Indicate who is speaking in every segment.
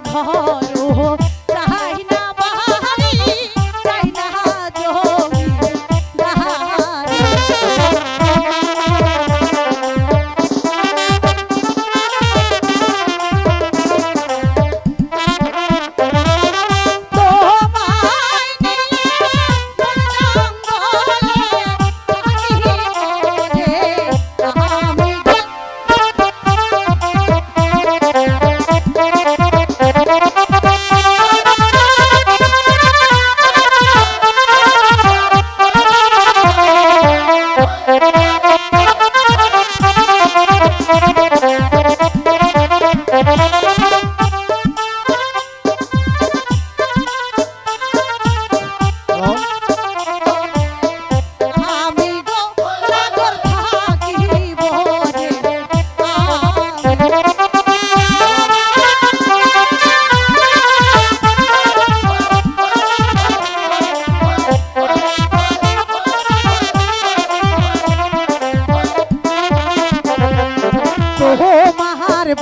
Speaker 1: ঘর চাই না বাহারি চাই না জমি বাহারি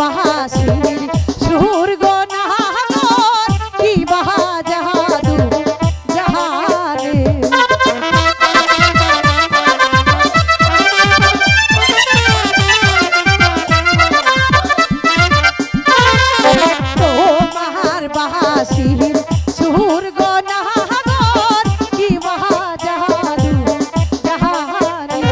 Speaker 1: বাহাসির সুর গো নাগর কি বাহা জাহাদু জাহারে তো মাহার বাহাসির সুর গো নাগর কি বাহা জাহাদু জাহারে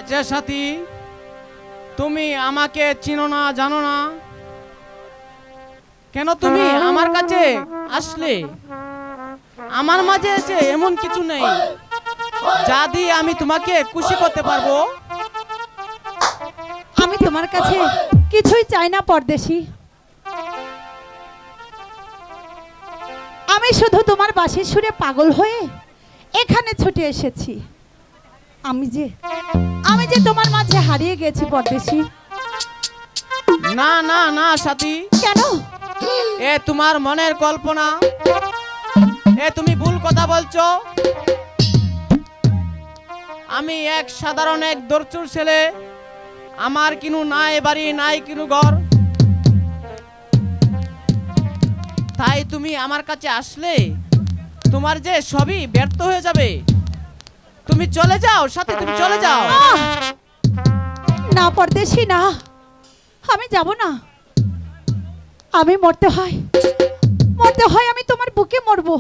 Speaker 2: আচ্ছা সাথী, তুমি আমাকে চিনো না, জানো না, কেন তুমি আমার কাছে আসলে? আমার মাঝে আছে এমন কিছু নেই যা দিয়ে আমি তোমাকে খুশি করতে পারবো।
Speaker 1: আমি তোমার কাছে কিছুই চাই না পরদেশী। আমি শুধু তোমার বাঁশির সুরে পাগল হয়ে এখানে ছুটে এসেছি। আমি যে তোমার মাঝে হারিয়ে গেছি পরদেশী।
Speaker 2: না না না সাথী,
Speaker 1: কেন?
Speaker 2: এ তোমার মনের কল্পনা, এ তুমি ভুল কথা বলছো। আমি এক সাধারণ এক দরচুর ছেলে, আমার কিনু নাই বাড়ি নাই কিনু ঘর, তাই তুমি আমার কাছে আসলে তোমার যে সবই ব্যর্থ হয়ে যাবে। তুমি চলে যাও সাথে, তুমি চলে যাও।
Speaker 1: না পরদেশী, না, আমি যাব না। আমি মরতে হয় আমি তোমার বুকে মরবো,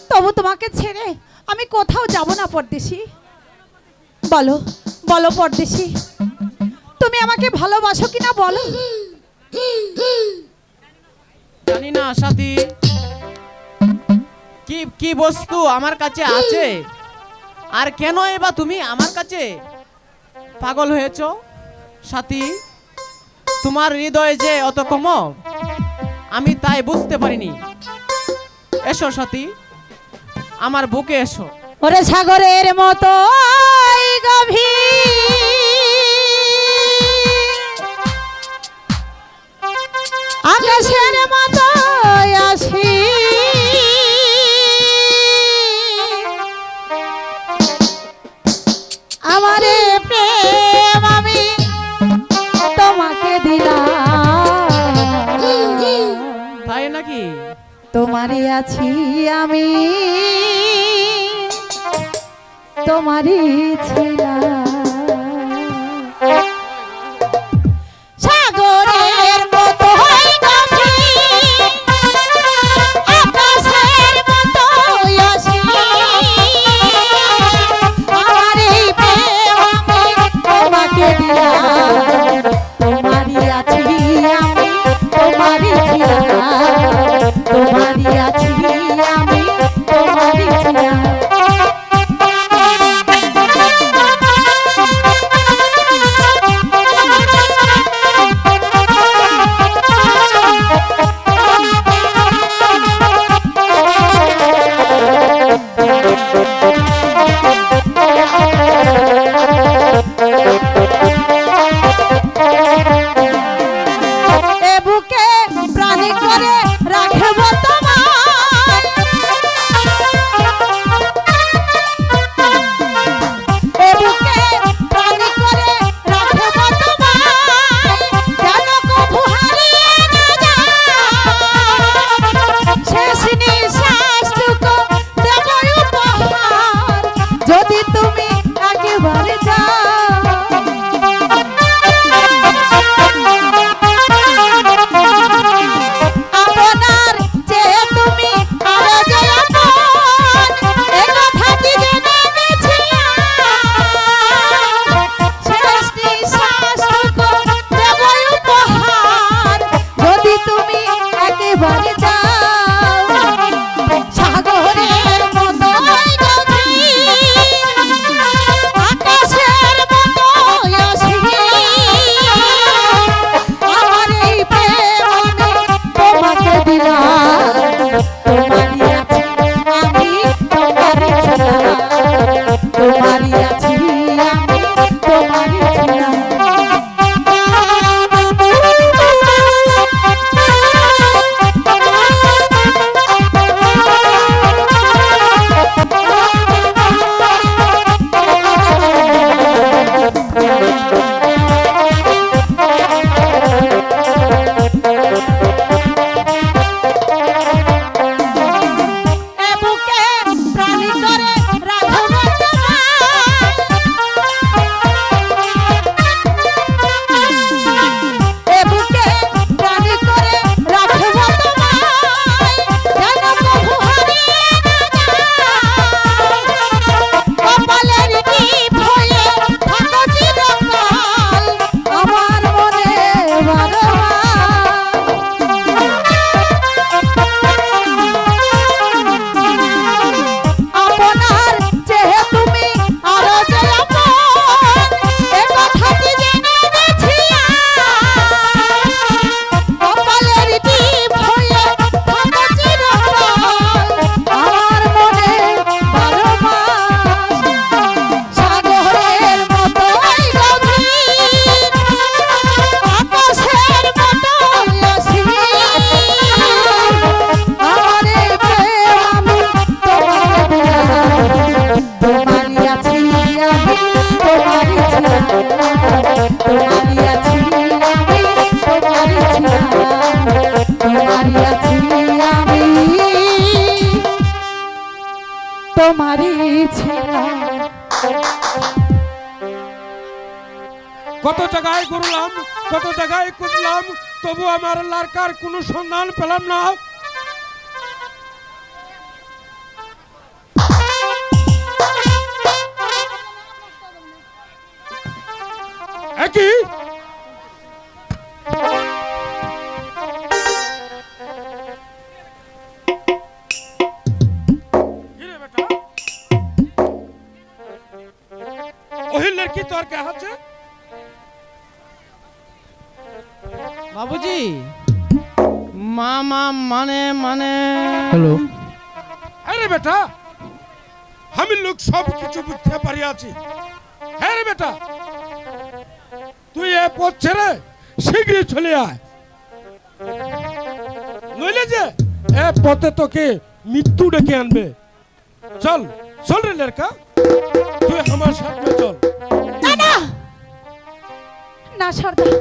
Speaker 1: তবু তোমাকে ছেড়ে আমি কোথাও যাব না পরদেশী। বলো বলো পরদেশী, তুমি আমাকে ভালোবাসো কিনা বলো।
Speaker 2: জানি না সাথী, কি কি বস্তু আমার কাছে আছে, আর কেন এবার তুমি আমার কাছে পাগল হয়েছো সাথী? তোমার হৃদয় যে অত কম আমি তাই বুঝতে পারিনি। এসো সাথী, আমার বুকে এসো।
Speaker 1: ওরে সাগরের মতো গভীর, আকাশের মতো আসি, আমারে প্রেম আমি তোমাকে দিলাম।
Speaker 2: তাই নাকি?
Speaker 1: তোমারই আছি আমি, তোমারই ছিলাম। সাগরের মতো গভীর, আকাশের মতো আসি, আমার এই প্রেম আমি তোমাকে দিলাম। তোমারই আছি আমি, তোমারই ছিলাম। তোমারই আছি আমি, তোমারই ছিলাম। এ বুকে প্রাণী করে রাখবো তোমায়, এ বুকে প্রাণী করে রাখবো তোমায়, যেন কভু হারিয়ে না যায়। শেষ নিঃশ্বাসটুকু দেবো উপহার, যদি ছিলাম।
Speaker 3: কত জায়গায় ঘুরলাম, কত জায়গায় খুঁজলাম, তবু আমার লারকার কোনো সন্ধান পেলাম না। একই ওই লড়কি তোর কে আছে?
Speaker 2: বাবুজি মামা মানে মানে
Speaker 3: হ্যালো, আরে বেটা আমি লোক সব কিছু বুঝতে পারি আছি। হ্যাঁ রে বেটা, তুই এ পথ ছেড়ে শীঘ্রই চলে আয়, নইলে যে এ পথে তোকে মৃত্যু ডেকে আনবে। চল চল রে লড়কা, তুই আমার সাথে চল।
Speaker 1: না না না সর্দার,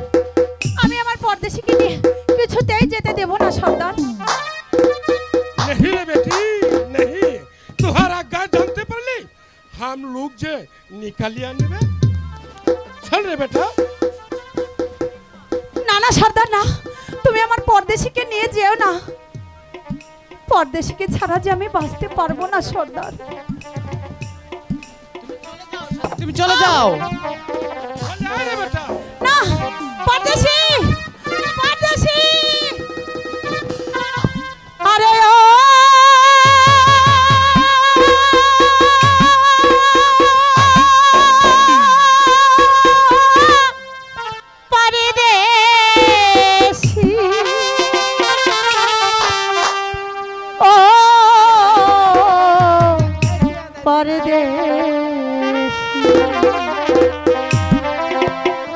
Speaker 1: আমি আমার পরদেশিকে নিয়ে কিছুতেই যেতে দেব না সর্দার।
Speaker 3: नहीं रे बेटी नहीं, तुहार आज्ञा जानते पड़ली हम लोग जे निकालिया निबे। चल रे बेटा।
Speaker 1: না না সর্দার না, তুমি আমার পরদেশিকে নিয়ে যেও না। পরদেশিকে ছাড়া যে আমি বাঁচতে পারবো না সর্দার।
Speaker 2: তুমি চলে যাও।
Speaker 3: चल आए रे बेटा।
Speaker 1: না পরদেশি, পরদেশি, আরে ও পরদেশি, ও পরদেশি,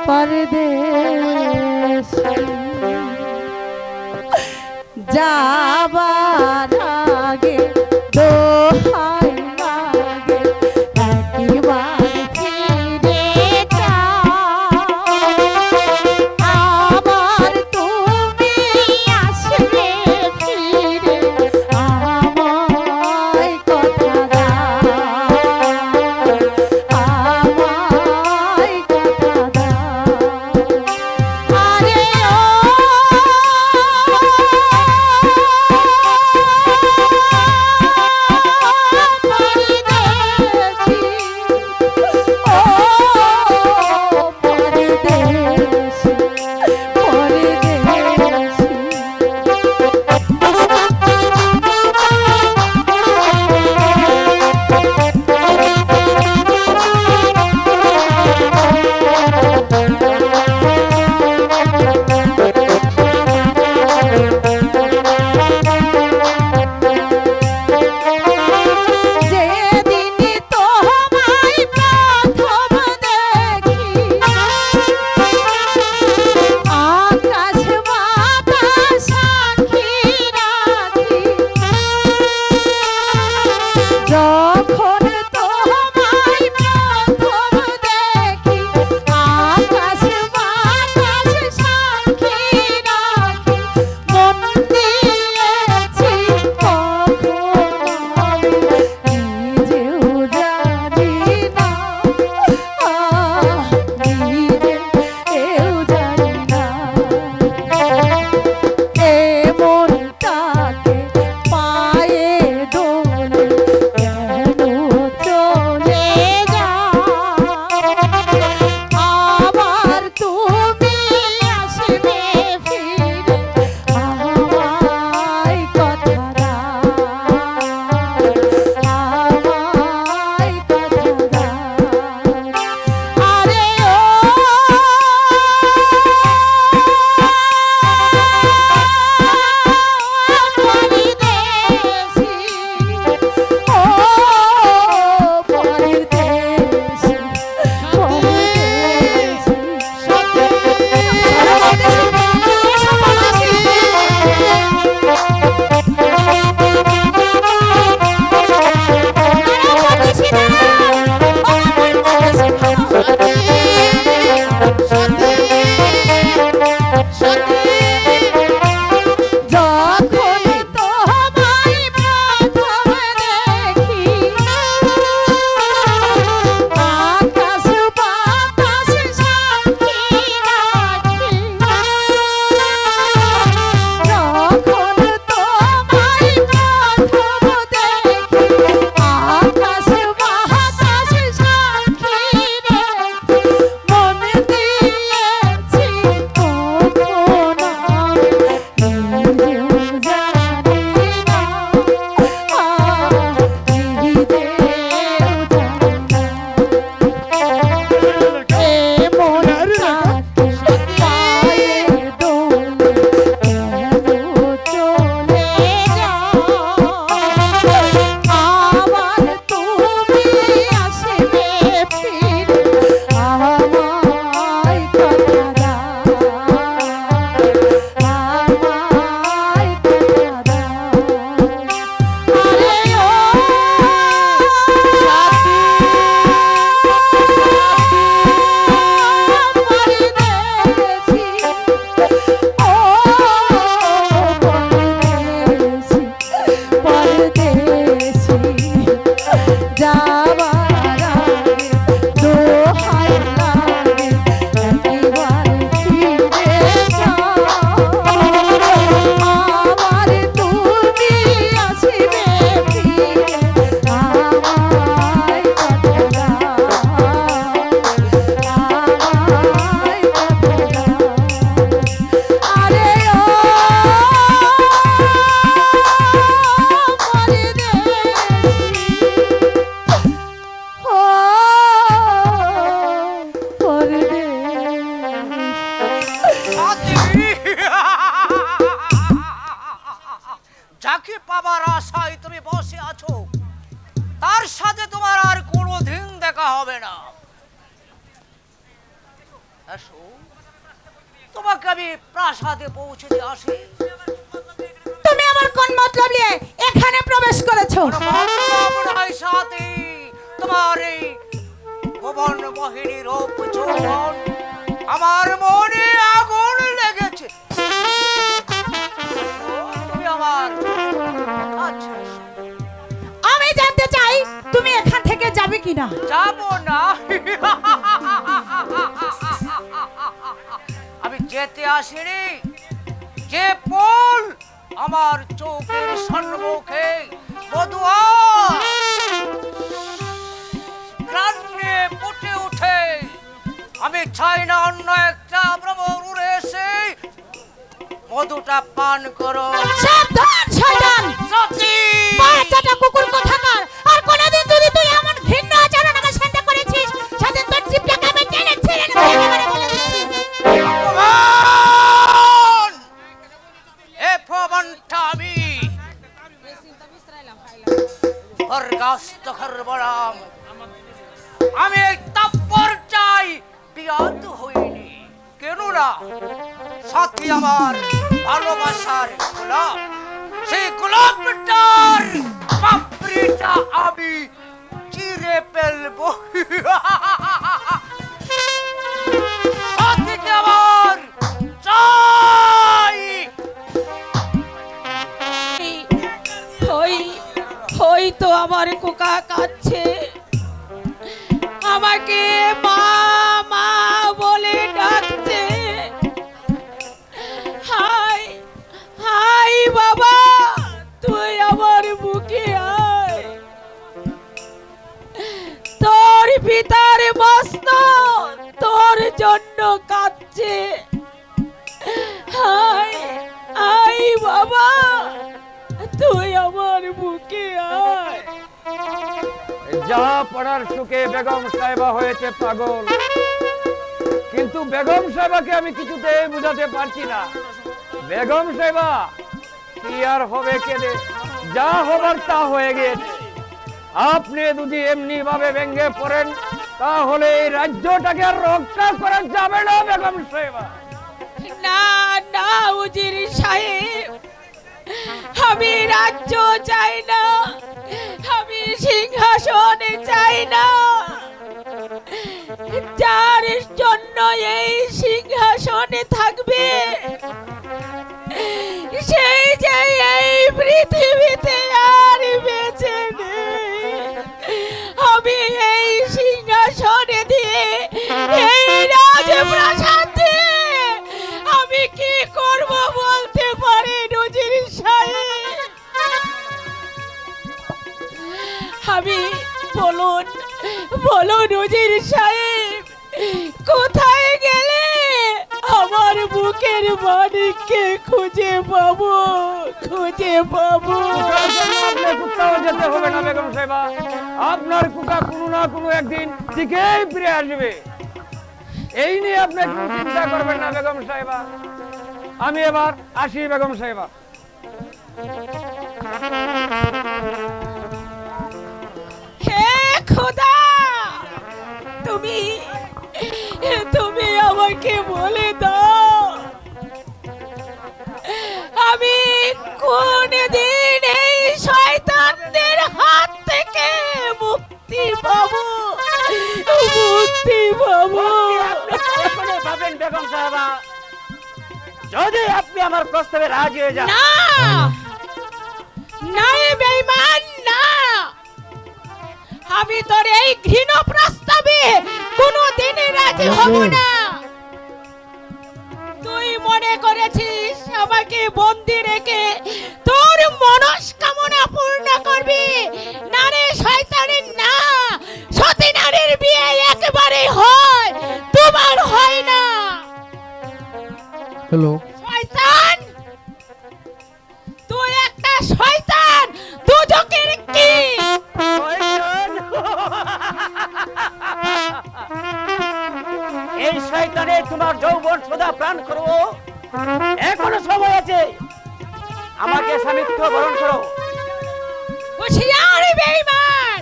Speaker 1: পরদেশি, যাবার আগে দোহাই লাগে একবার ফিরে যাও, আবার তুমি আসবে ফিরে আমায় কথা দাও, আমায় কথা দাও। আরে ও
Speaker 4: আসো, তোমাকে আমি প্রাসাদে পৌঁছে দিয়ে আসি।
Speaker 1: তুমি আমার কোন মতলব নিয়ে এখানে প্রবেশ করেছো?
Speaker 4: সাথে তোমার এই ভুবন মোহিনী রূপ যৌবন আমার মনে আগুন লেগেছে। তুমি আমার কাছে এসো।
Speaker 1: আমি জানতে চাই তুমি এখান থেকে যাবে কিনা।
Speaker 4: যাব না। আমি যেতে আসিনি, যে ফুল আমার চোখের সম্মুখে বদুয়া গ্রান্নে ফুটে উঠে, আমি চাই না অন্য একটা ভ্রমণ উড়ে এসে মধুটা পান করো।
Speaker 1: সাবধান শয়তান!
Speaker 4: সত্যি
Speaker 1: বাচ্চাটা কুকুর কোথাকার! আর কোনদিন যদি তুই এমন ঘৃণ্য আচরণ আমার সাথে করেছিস, সেদিন তোর জিভটাকে আমি টেনে ছিঁড়ে নেবো, একেবারে বলে দিচ্ছি।
Speaker 4: ভগবান! এ প্রমাণটা আমি বরখাস্ত করবরাম। আমি এই তাপ্পর চাই বিয়াত হইনি, কেননা সাথী আমার ভালোবাসার গোলাপ। সেই গোলাপটার পাপড়িটা আমি চিরে ফেলবো। সাথীকে আমার চাই।
Speaker 5: ওই তো আমার কোকা কাচ্ছে, আমাকে মা মা বলে ডাকছে। হাই হাই বাবা, তুই আমার বুকে আয়। তোর পিতার মস্ত তোর জন্য কাঁদছে। হাই আই বাবা, তুই আমার বুকে আয়।
Speaker 6: যা পড়ার সুখে বেগম সাহেবা হয়েছে পাগল, কিন্তু বেগম সাহেবাকে আমি কিছুতেই বুঝাতে পারছি না। বেগম সাহেবা কি আর হবে কেঁদে, যা হবার তা হয়ে গেছে। আপনি যদি এমনি ভাবে ভেঙে পড়েন, তাহলে এই রাজ্যটাকে আর রক্ষা করা যাবে না বেগম সাহেবা।
Speaker 5: না না উজির সাহেব, আমি রাজ্য চাই না, আমি সিংহাসন চাই না। যার জন্য এই সিংহাসনে থাকবে, সেই যে এই পৃথিবীতে আর বেঁচে নেই। আমি এই সিংহাসনে দিয়ে, এই রাজপ্রাসাদ দিয়ে আমি কি করব বলতে পারি নজির সাহেব? আমি বলুন বলুন নজির সাহেব, কোথায় গেলে আমার বুকের মানিককে খুঁজে পাবো, খুঁজে পাবো?
Speaker 6: আপনার কোথাও যেতে হবে না বেগম সাহেবা, আপনার কুকা কোনো না কোনো একদিন ঠিকই ফিরে আসবে। এই নিয়ে আপনি কোনো চিন্তা করবেন না বেগম সাহেবা। আমি এবার আসি বেগম সাহেবা।
Speaker 5: হে খোদা, তুমি তুমি আমাকে বলে দাও, আমি কোন দিন এই শয়তানদের হাত থেকে মুক্তি পাবো, মুক্তি পাবো?
Speaker 6: এখনই ভাবেন বেগম সাহেবা, যদি আপনি আমার প্রস্তাবে রাজি হয়ে যান।
Speaker 5: না না বেঈমান, না, আমি তোর এই ঘৃণ প্রস্তাবে কোনোদিনই রাজি হব না। তুই মনে করেছিস আমাকে বন্দি রেখে তোর মনস্কামনা পূর্ণ করবি? না রে শয়তানের, না। সতী নারীর বিয়ে একেবারে হয়, তোমার হয় না।
Speaker 2: হ্যালো,
Speaker 5: শয়তান, তুই একটা শয়তান, দুজকের কি?
Speaker 6: এই শয়তানে তোমার যৌবন সদা প্রাণ করবো, এখনো সময় আছে, আমাকে স্বামিত্ব বরণ করো।
Speaker 5: হুঁশিয়ার বেঈমান,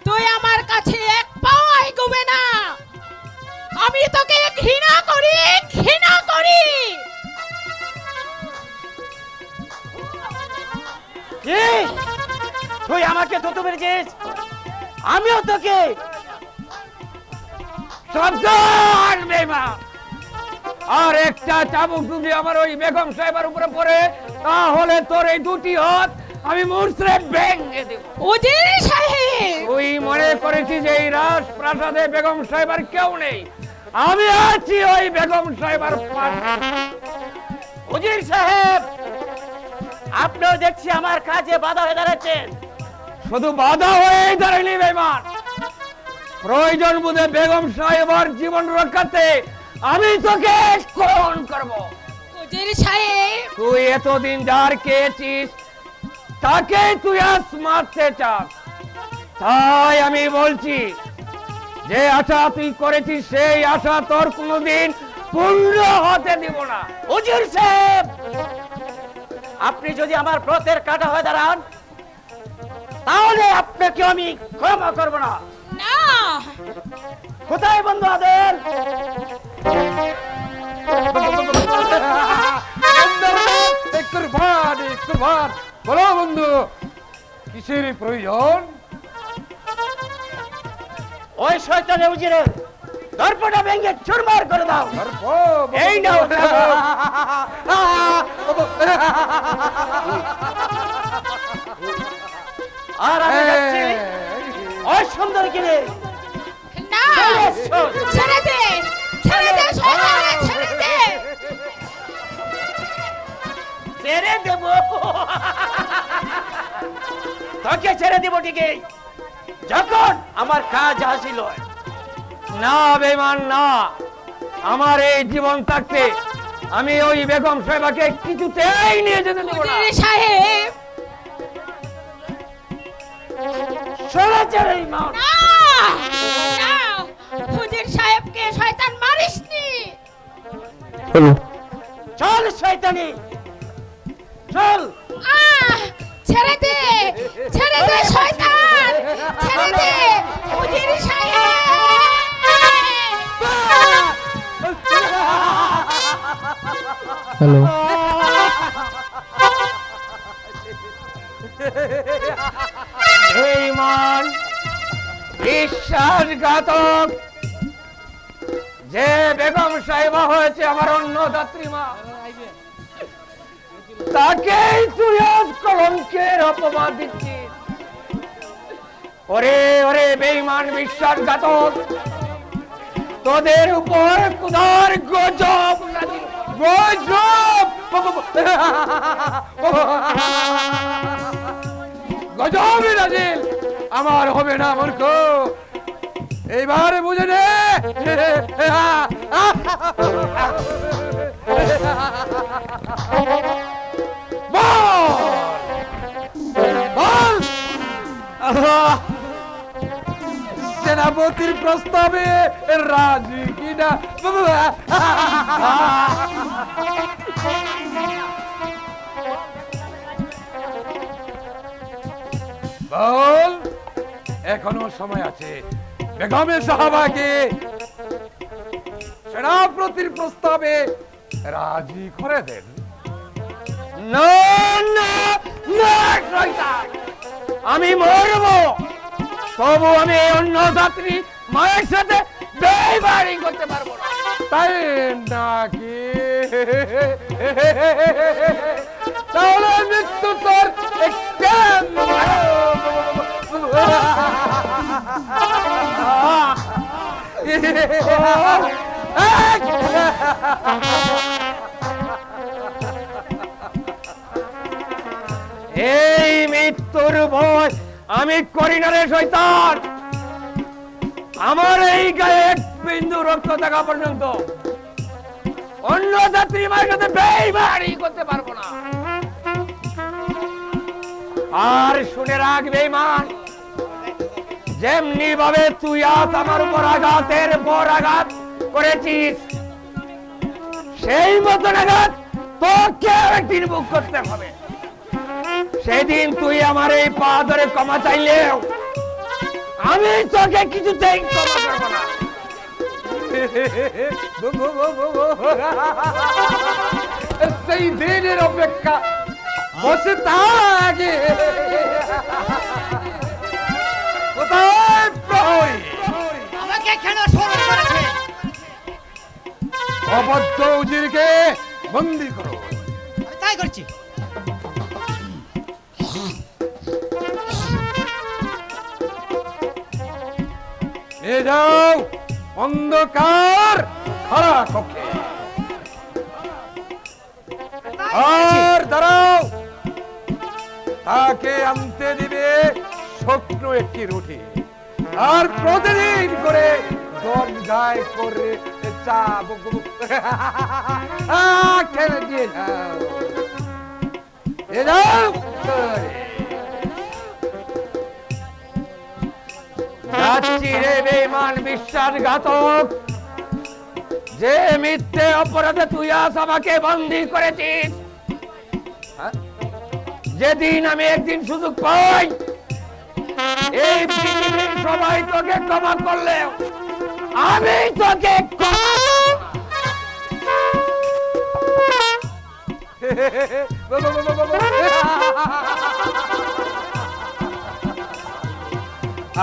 Speaker 5: তুই আমার কাছে এক পাও এগোবে না। আমি আমি তোকে ঘৃণা করি, ঘৃণা করি।
Speaker 4: কি তুই আমাকে থুতু মেরেছিস? আমিও তোকে।
Speaker 6: সাবধান বেঈমান! আর একটা চাবুক যদি আমার ওই বেগম সাহেবের উপরে পড়ে, তাহলে তোর এই দুটি হাত আমি মুচড়ে ভেঙে দেব।
Speaker 5: উজির সাহেব,
Speaker 6: তুই মনে করেছিস যে এই রাজপ্রাসাদে বেগম সাহেবের কেউ নেই? আমি আছি ওই বেগম সাহেবের পাশে।
Speaker 4: উজির সাহেব, আপনিও দেখছি আমার কাজে বাধা হয়ে দাঁড়াচ্ছেন।
Speaker 6: শুধু বাধা হয়ে দাঁড়ায়নি বেঈমান, প্রয়োজন বুঝে বেগম সাহেবের জীবন রক্ষাতে আমি তোকে খুন করব।
Speaker 5: উজির সাহেব,
Speaker 6: তুই এতদিন যার খেয়েছিস তাকে তুই আজ মারতে চাস, তাই আমি বলছি যে আশা তুই করেছিস সেই আশা তোর কোনোদিন পূর্ণ হতে দিব না।
Speaker 4: উজির সাহেব, আপনি যদি আমার ব্রতের কাটা হয়ে দাঁড়ান, তাহলে আপনাকে আমি ক্ষমা করব না।
Speaker 5: না,
Speaker 4: কোথায় বন্ধু আদেল?
Speaker 3: বলো বন্ধু, কিসের প্রয়োজন?
Speaker 4: ওই শয়তানে উজিরের দর্পটা ভেঙে চুরমার করে দাও। এই নাও। আর আমি যাচ্ছি ওই সুন্দর কিনে।
Speaker 5: না, ছেড়ে দে, ছেড়ে দে শয়তান, ছেড়ে দে।
Speaker 4: ছেড়ে দেব? তোকে ছেড়ে দিব ঠিকই, যখন আমার কাজ হাসিল হয়।
Speaker 6: না বেঈমান না, আমার এই জীবন থাকতে আমি ওই বেগম সাহেবাকে কিছুতেই নিয়ে যেতে দেব না।
Speaker 5: উজির সাহেব,
Speaker 4: সরাচার এই মাও।
Speaker 5: না, না, উজির সাহেবকে শয়তান মারিসনি।
Speaker 4: চল শয়তানি, চল।
Speaker 5: ছেড়ে দে, ছেড়ে দে শয়তান, ছেড়ে দে উজির সাহেব।
Speaker 2: হ্যালো,
Speaker 6: বেঈমান, বিশ্বাসঘাতক, যে বেগম সাহেবা হয়েছে আমার অন্য দাত্রী মা, তাকেই তুই আজ কলঙ্কের অপবাদ দিচ্ছিস। ওরে ওরে বেঈমান, বিশ্বাসঘাতক, তোদের উপর খোদার গজব নাজিল। গজব গজব নাজিল আমার হবে না মূর্খ, এইবার বুঝে নে। সেনাপতির প্রস্তাবে রাজি কিনা? বল, এখনো সময় আছে। বেগমে সাহাবাকে সেনাপতির প্রস্তাবে রাজি করে দেন। না না না শয়তান, আমি মরব, তবু আমি এই অন্য যাত্রী মায়ের সাথে বেইমানি করতে পারবো না। তাই নাকি? তাহলে মৃত্যু তোর এই মৃত্যুর ভয় আমি করি না রে শয়তান। আমার এই গায়ে এক বিন্দু রক্ত থাকা পর্যন্ত অন্য যাত্রী মায়ের সাথে বেইমানি করতে পারবো না। আর শুনে রাখ বেঈমান, যেমনি ভাবে তুই আজ আমার উপর আঘাতের পর আঘাত করেছিস, সেই মতন আঘাত তোকে একদিন ভোগ করতে হবে। সেদিন তুই আমার এই পা ধরে ক্ষমা চাইলেও আমি তোকে কিছুতেই ক্ষমা করবো না। সেই দিনের অপেক্ষা বসে থাকে। কোথায় প্রহরী?
Speaker 4: আমাকে কেন স্মরণ করেছে?
Speaker 6: অবদ্ধ উজিরকে বন্দি করো।
Speaker 4: আমি তাই করছি।
Speaker 6: এ যাও অন্ধকার খাড়া কক্ষে। আর দাঁড়াও, তাকে আনতে দিবে শুকনো একটি রুটি, আর প্রতিদিন করে দরজায় করে চা খেলে দিয়ে যাও। এ যাও যাচ্ছি রে বেঈমান বিশ্বাসঘাতক, যে মিথ্যে অপরাধে তুই আজ আমাকে বন্দী করেছিস। হ্যাঁ? যেদিন আমি একদিন সুযোগ পাই, এই পৃথিবীর সবাই তোকে ক্ষমা করলে আমি তোকে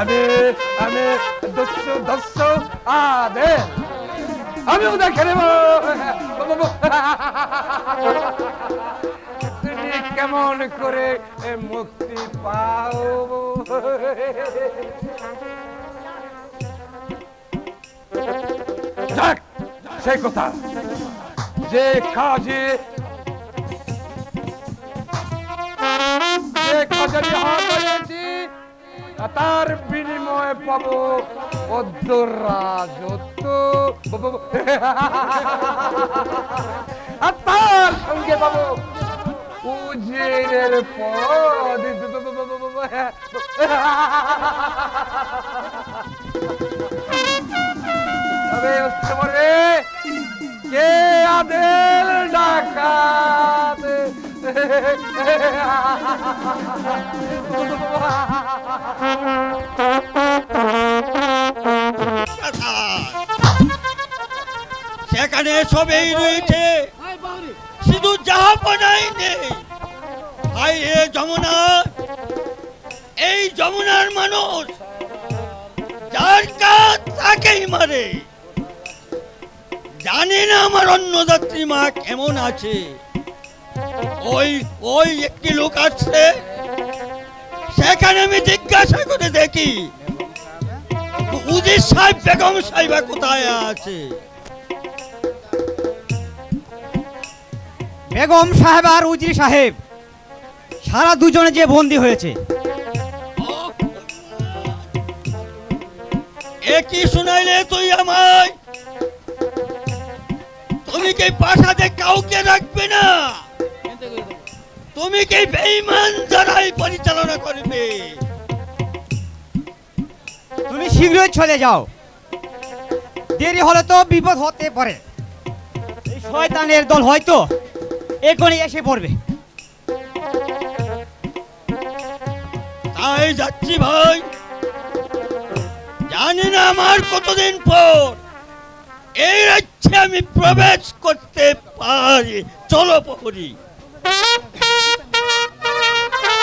Speaker 6: আমি আমি দস্য আদে আমি ওদের খেলে কেমন করে মুক্তি পাও? যাক, সেই কথা যে কাজে তার বিনিময়ে পাবো পদ্ম রাজত্ব, আর তার সঙ্গে পাবো উজিরের পদ। তবে উৎসবে কে আদেল ডাকাত?
Speaker 7: সেখানে সবেই রয়েছে, শুধু জাহাপনাই নেই। ভাই এ যমুনা, এই যমুনার মানুষ যার কাজ তাকেই মারে। জানি না আমার অন্য যাত্রী মা কেমন আছে। ওই ওই একটি লোক আসছে, সেখানে আমি জিজ্ঞাসা করে দেখি উজির সাহেব বেগম সাহেবা কোথায় আছে।
Speaker 4: বেগম সাহেব আর উজির সাহেব সারা দুজনে যে বন্দী হয়েছে।
Speaker 7: এ কি শুনাইলে তুই আমায়? তুমি কি প্রাসাদে কাউকে রাখবে না? তুমি কি বেঈমান যারাই পরিচালনা করবে?
Speaker 4: তুমি শীঘ্রই চলে যাও, দেরি হলে তো বিপদ হতে পারে। এই শয়তানের দল হয়তো এখনই এসে পড়বে।
Speaker 7: তাই যাচ্ছি ভাই। জানি না আমার কতদিন পর এই রাজ্যে আমি প্রবেশ করতে পারি। চলো প্রহরী।